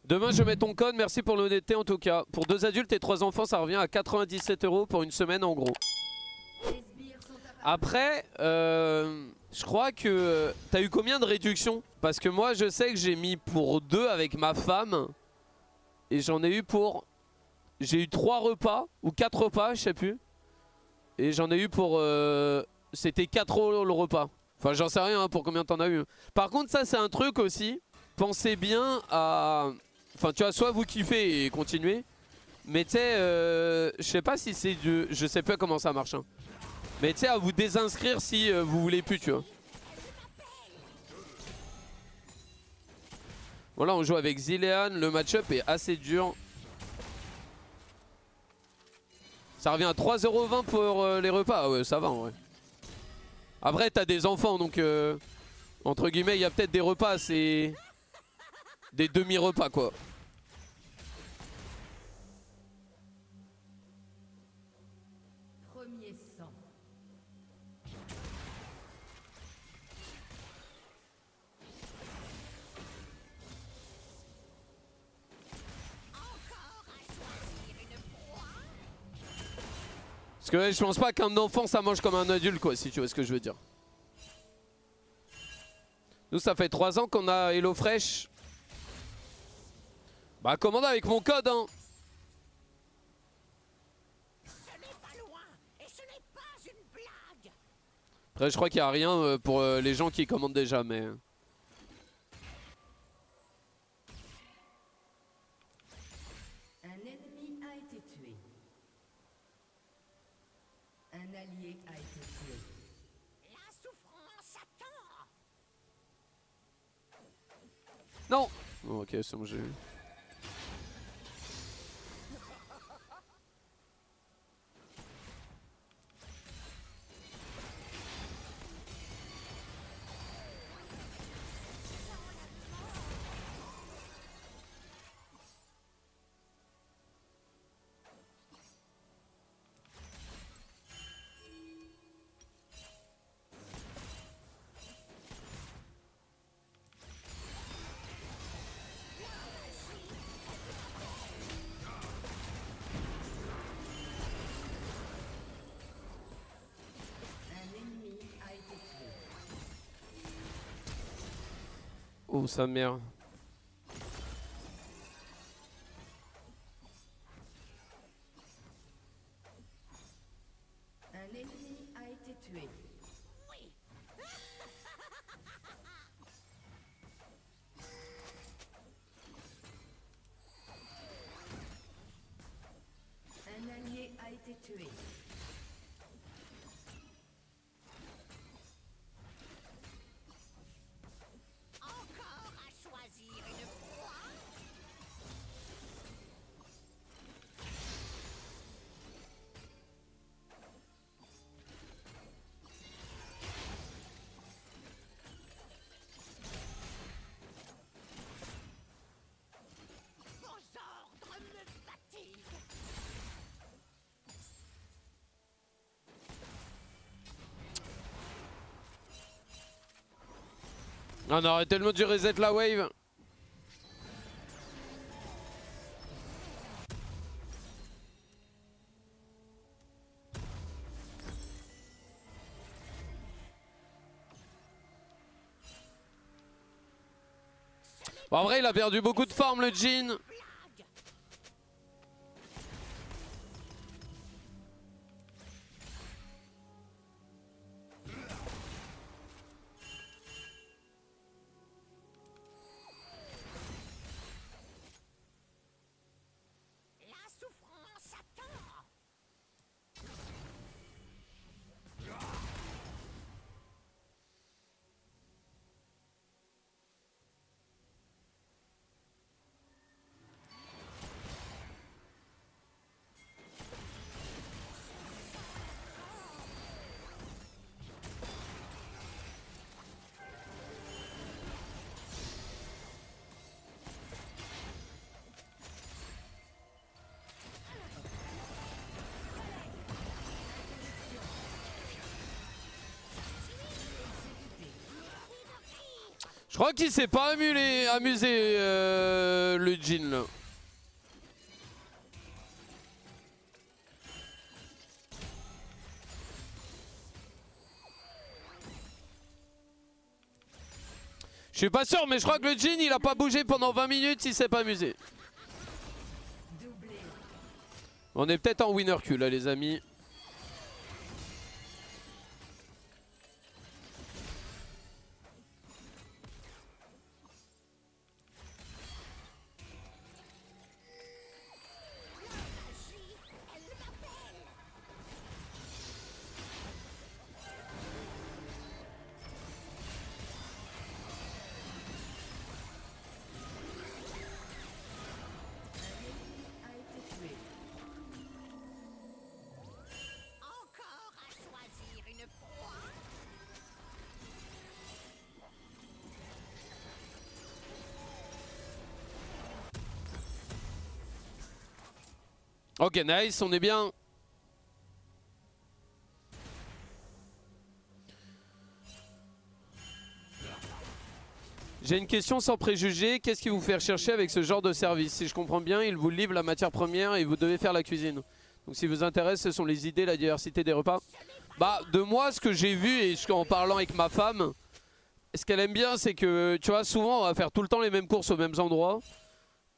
Demain je mets ton code, merci pour l'honnêteté en tout cas. Pour 2 adultes et 3 enfants ça revient à 97 € pour une semaine en gros. Après, je crois que... T'as eu combien de réductions? Parce que moi je sais que j'ai mis pour 2 avec ma femme. Et j'en ai eu pour... J'ai eu 3 repas, ou 4 repas, je sais plus. Et j'en ai eu pour... C'était 4 € le repas. Enfin j'en sais rien hein, pour combien t'en as eu. Par contre ça c'est un truc aussi. Pensez bien à... Enfin tu vois, soit vous kiffez et continuez. Mais tu sais, je sais pas si c'est du... Je sais pas comment ça marche. Hein. Mais tu sais, à vous désinscrire si vous voulez plus, tu vois. Voilà, on joue avec Zilean. Le match-up est assez dur. Ça revient à 3,20 € pour les repas. Ah ouais, ça va en vrai. Après, t'as des enfants, donc... entre guillemets, il y a peut-être des repas, c'est... Des demi-repas, quoi. Premier sang. Parce que je pense pas qu'un enfant ça mange comme un adulte quoi, si tu vois ce que je veux dire. Nous ça fait 3 ans qu'on a HelloFresh. Bah commande avec mon code hein. Après je crois qu'il n'y a rien pour les gens qui commandent déjà mais... Un ennemi a été tué. Un allié a été tué. La souffrance attend. Non oh, ok c'est bon j'ai eu. Un ennemi a été tué. Oh sa mère. Un ennemi a été tué. Un allié a été tué. Encore à choisir une proie. Vos ordres me fatiguent. Ah non arrêtez le mode du reset la wave. Bon, en vrai il a perdu beaucoup de forme le Jhin. La souffrance attend. Je crois qu'il s'est pas amusé le Jhin là. Je suis pas sûr, mais je crois que le Jhin il a pas bougé pendant 20 minutes, il s'est pas amusé. On est peut-être en winner Q là les amis. Ok, nice, on est bien. J'ai une question sans préjugés. Qu'est-ce qui vous fait rechercher avec ce genre de service? Si je comprends bien, il vous livre la matière première et vous devez faire la cuisine. Donc si vous intéresse, ce sont les idées, la diversité des repas. Bah, de moi, ce que j'ai vu et en parlant avec ma femme, ce qu'elle aime bien, c'est que, tu vois, souvent, on va faire tout le temps les mêmes courses aux mêmes endroits.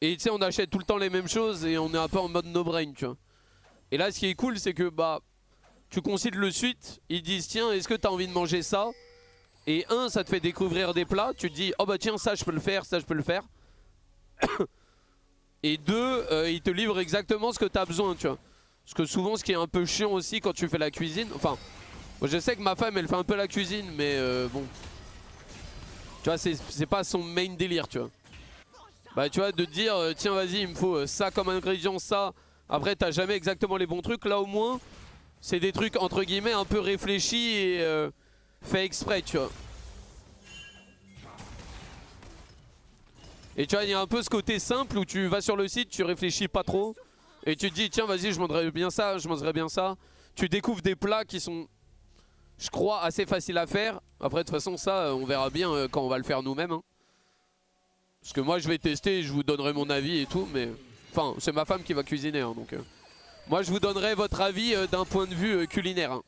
Et tu sais, on achète tout le temps les mêmes choses et on est un peu en mode no-brain, tu vois. Et là, ce qui est cool, c'est que bah, tu consultes le suite, ils disent tiens, est-ce que tu as envie de manger ça? Et un, ça te fait découvrir des plats, tu te dis oh bah tiens, ça je peux le faire, ça je peux le faire. Et deux, ils te livrent exactement ce que tu as besoin, tu vois. Parce que souvent, ce qui est un peu chiant aussi quand tu fais la cuisine, enfin, moi, je sais que ma femme elle fait un peu la cuisine, mais bon, tu vois, c'est pas son main délire, tu vois. Bah tu vois, de te dire tiens vas-y il me faut ça comme ingrédient, ça. Après t'as jamais exactement les bons trucs. Là au moins c'est des trucs entre guillemets un peu réfléchis et fait exprès, tu vois. Et tu vois il y a un peu ce côté simple où tu vas sur le site, tu réfléchis pas trop. Et tu te dis tiens vas-y je mangerai bien ça, je mangerai bien ça. Tu découvres des plats qui sont, je crois, assez faciles à faire. Après de toute façon ça on verra bien quand on va le faire nous-mêmes, hein. Parce que moi je vais tester et je vous donnerai mon avis et tout, mais... Enfin, c'est ma femme qui va cuisiner, hein, donc... Moi je vous donnerai votre avis d'un point de vue culinaire, hein.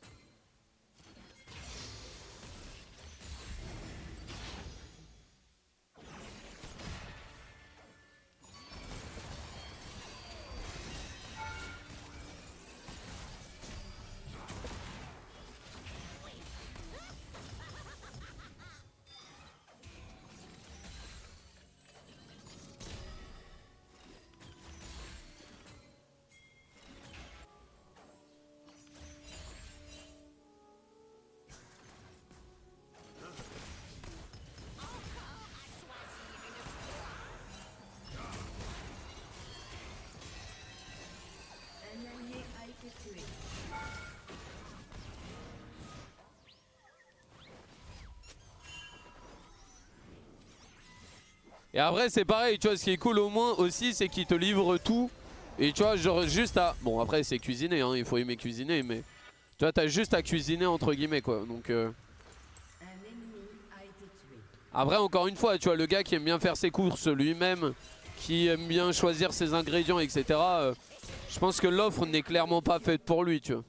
Et après c'est pareil, tu vois, ce qui est cool au moins aussi, c'est qu'il te livre tout. Et tu vois, genre juste à... Bon après c'est cuisiner, hein, il faut aimer cuisiner, mais... Tu vois, t'as juste à cuisiner entre guillemets, quoi, donc... Après encore une fois, tu vois, le gars qui aime bien faire ses courses lui-même, qui aime bien choisir ses ingrédients, etc. Je pense que l'offre n'est clairement pas faite pour lui, tu vois.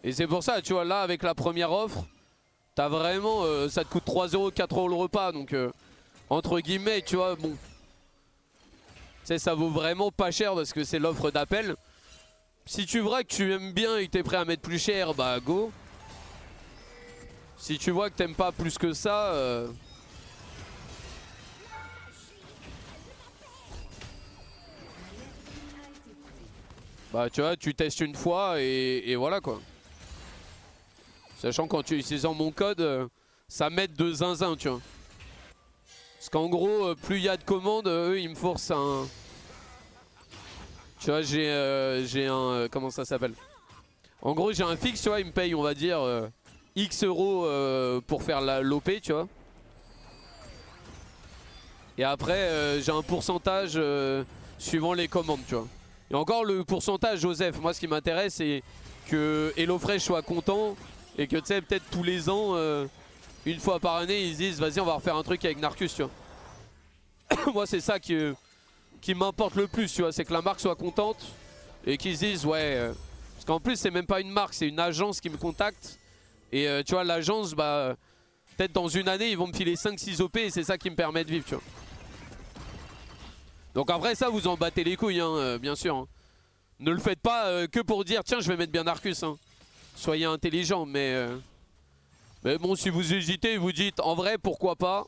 Et c'est pour ça, tu vois, là avec la première offre, t'as vraiment, ça te coûte 3 €, 4 € le repas, donc entre guillemets, tu vois, bon. Tu sais, ça vaut vraiment pas cher parce que c'est l'offre d'appel. Si tu vois que tu aimes bien et que t'es prêt à mettre plus cher, bah go. Si tu vois que t'aimes pas plus que ça... Bah tu vois, tu testes une fois et voilà quoi. Sachant quand tu utilises mon code, ça m'aide de zinzin, tu vois. Parce qu'en gros, plus il y a de commandes, eux ils me forcent un... Tu vois, j'ai un... comment ça s'appelle? En gros j'ai un fixe, tu vois, ils me payent on va dire X € pour faire l'OP, tu vois. Et après j'ai un pourcentage suivant les commandes, tu vois. Et encore le pourcentage, Joseph, moi ce qui m'intéresse c'est que HelloFresh soit content et que tu sais peut-être tous les ans, une fois par année, ils se disent vas-y on va refaire un truc avec Narcus, tu vois. Moi c'est ça qui m'importe le plus, tu vois, c'est que la marque soit contente et qu'ils se disent ouais, parce qu'en plus c'est même pas une marque, c'est une agence qui me contacte et tu vois l'agence bah peut-être dans une année ils vont me filer 5-6 OP et c'est ça qui me permet de vivre, tu vois. Donc après ça vous en battez les couilles hein, bien sûr hein. Ne le faites pas que pour dire tiens je vais mettre bien Narcus hein. Soyez intelligent mais bon si vous hésitez et vous dites en vrai pourquoi pas,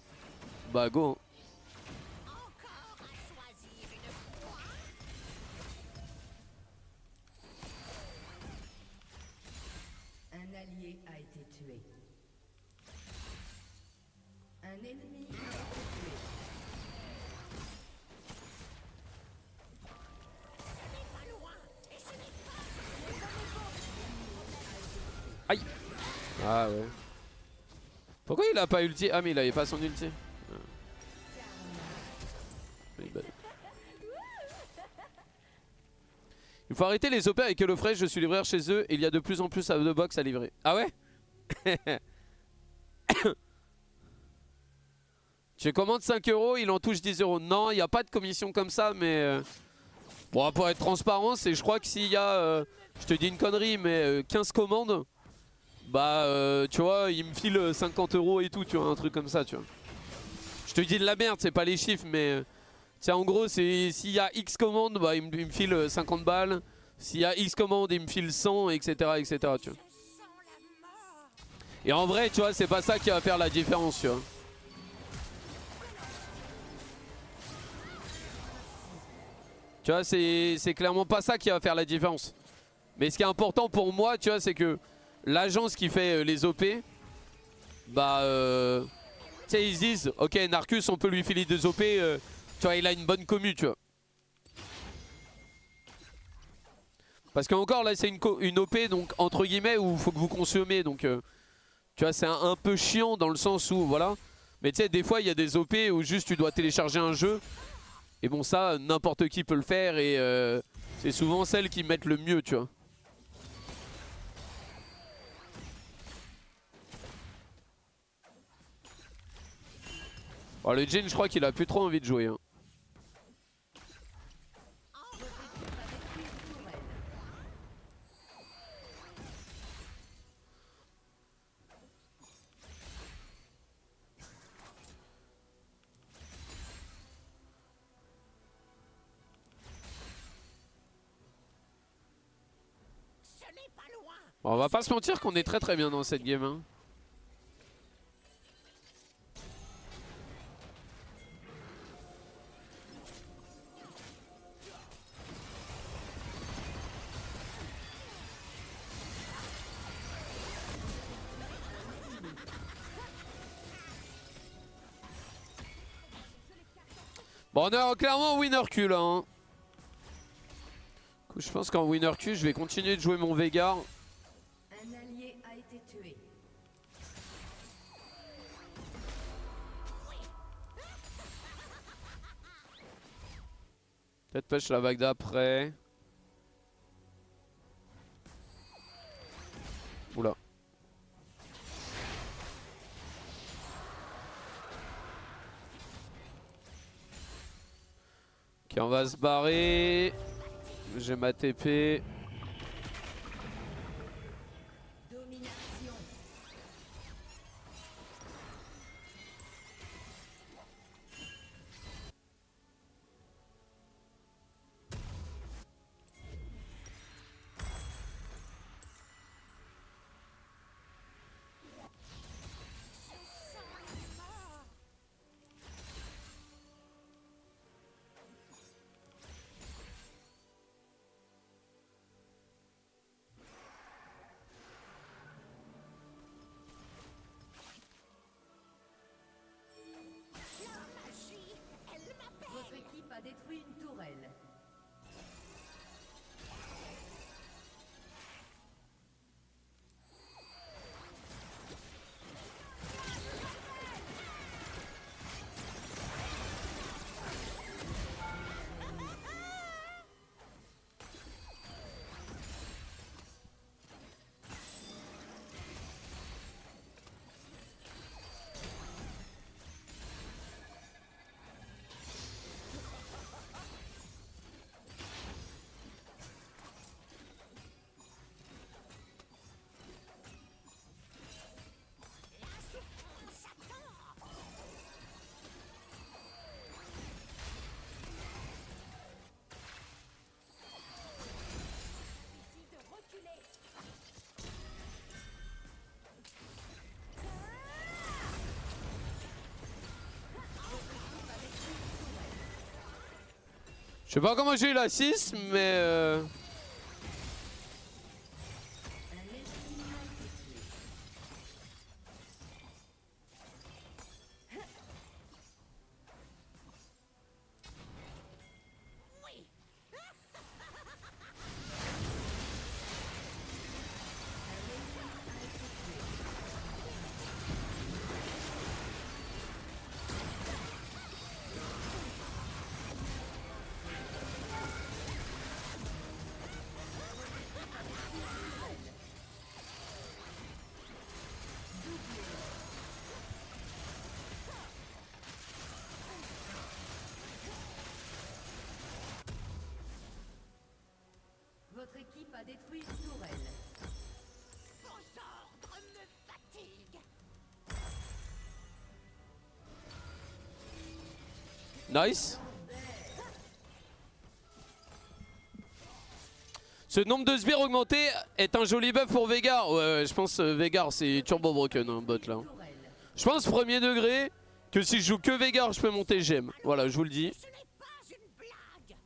bah go hein. Un allié a été tué. Un ennemi a été tué. Aïe. Ah ouais. Pourquoi il a pas ulti? Ah mais il avait pas son ulti. Ah. Il faut arrêter les OP avec HelloFresh, je suis livreur chez eux et il y a de plus en plus de box à livrer. Ah ouais. Tu commandes 5 €, il en touche 10 €. Non, il n'y a pas de commission comme ça, mais... Bon, pour être transparent, c'est je crois que s'il y a... je te dis une connerie, mais 15 commandes, bah tu vois, il me file 50 € et tout, tu vois, un truc comme ça, tu vois. Je te dis de la merde, c'est pas les chiffres, mais... Tiens, en gros, s'il y a X commandes, bah, il me file 50 balles. S'il y a X commandes, il me file 100, etc. etc. Tu vois. Et en vrai, tu vois, c'est pas ça qui va faire la différence, tu vois. Tu vois, c'est clairement pas ça qui va faire la différence. Mais ce qui est important pour moi, tu vois, c'est que l'agence qui fait les OP, bah, tu sais, ils se disent, ok, Narcus, on peut lui filer 2 OP, tu vois, il a une bonne commu, tu vois. Parce qu'encore là, c'est une OP, donc entre guillemets, où il faut que vous consommez, donc tu vois, c'est un peu chiant dans le sens où, voilà. Mais tu sais, des fois, il y a des OP où juste tu dois télécharger un jeu. Et bon, ça, n'importe qui peut le faire et c'est souvent celles qui mettent le mieux, tu vois. Bon, le Jhin, je crois qu'il a plus trop envie de jouer. Hein. Bon, on va pas se mentir qu'on est très très bien dans cette game. Hein. Bon, on est clairement en winner Q là. Hein. Je pense qu'en winner Q, je vais continuer de jouer mon Veigar. Un allié a été tué. Peut-être pêche la vague d'après. Oula. Ok, on va se barrer. J'ai ma TP. Domination. Votre équipe a détruit une tourelle. Je sais pas comment j'ai eu la 6, mais Votre équipe a détruit une tourelle. Vos ordres me fatiguent. nice. Ce nombre de sbires augmenté est un joli buff pour Veigar. Ouais, je pense Veigar c'est turbo broken hein, bot là. Je pense premier degré que si je joue que Veigar je peux monter gemme. Voilà, je vous le dis. Ce n'est pas une blague.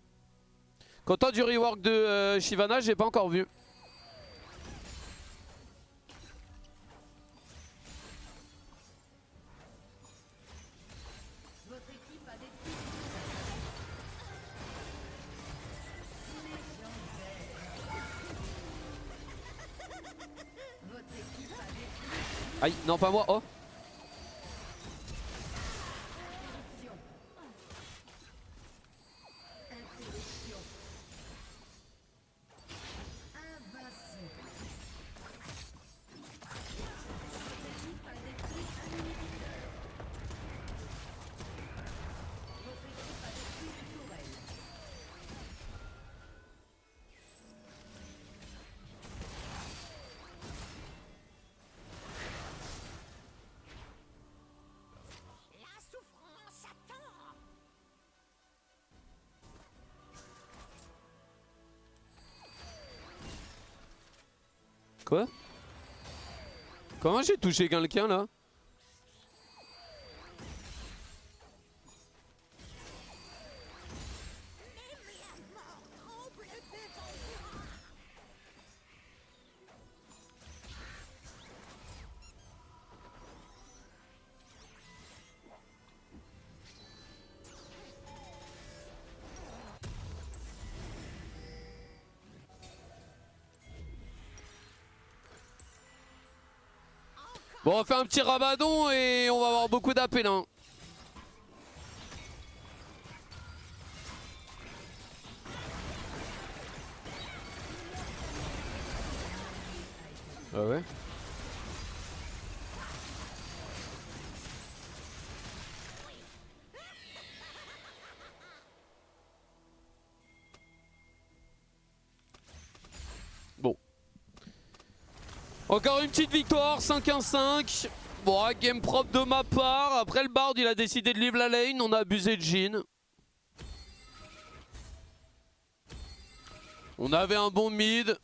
Content du rework de Shyvana, j'ai pas encore vu. Votre équipe a détruit Votre équipe a détruit Aïe, non pas moi, oh. interruption. Invincible. Votre équipe a détruit un inhibiteur. Votre équipe a détruit une tourelle. La souffrance attend. Quoi? Comment j'ai touché quelqu'un là? Même la mort tremble devant moi. Bon, on va faire un petit rabadon et on va avoir beaucoup d'appels hein. Ah ouais? Bon. Encore une petite victoire, 5-1-5. Bon, game propre de ma part. Après le Bard, il a décidé de leave la lane. On a abusé de Jhin. On avait un bon mid.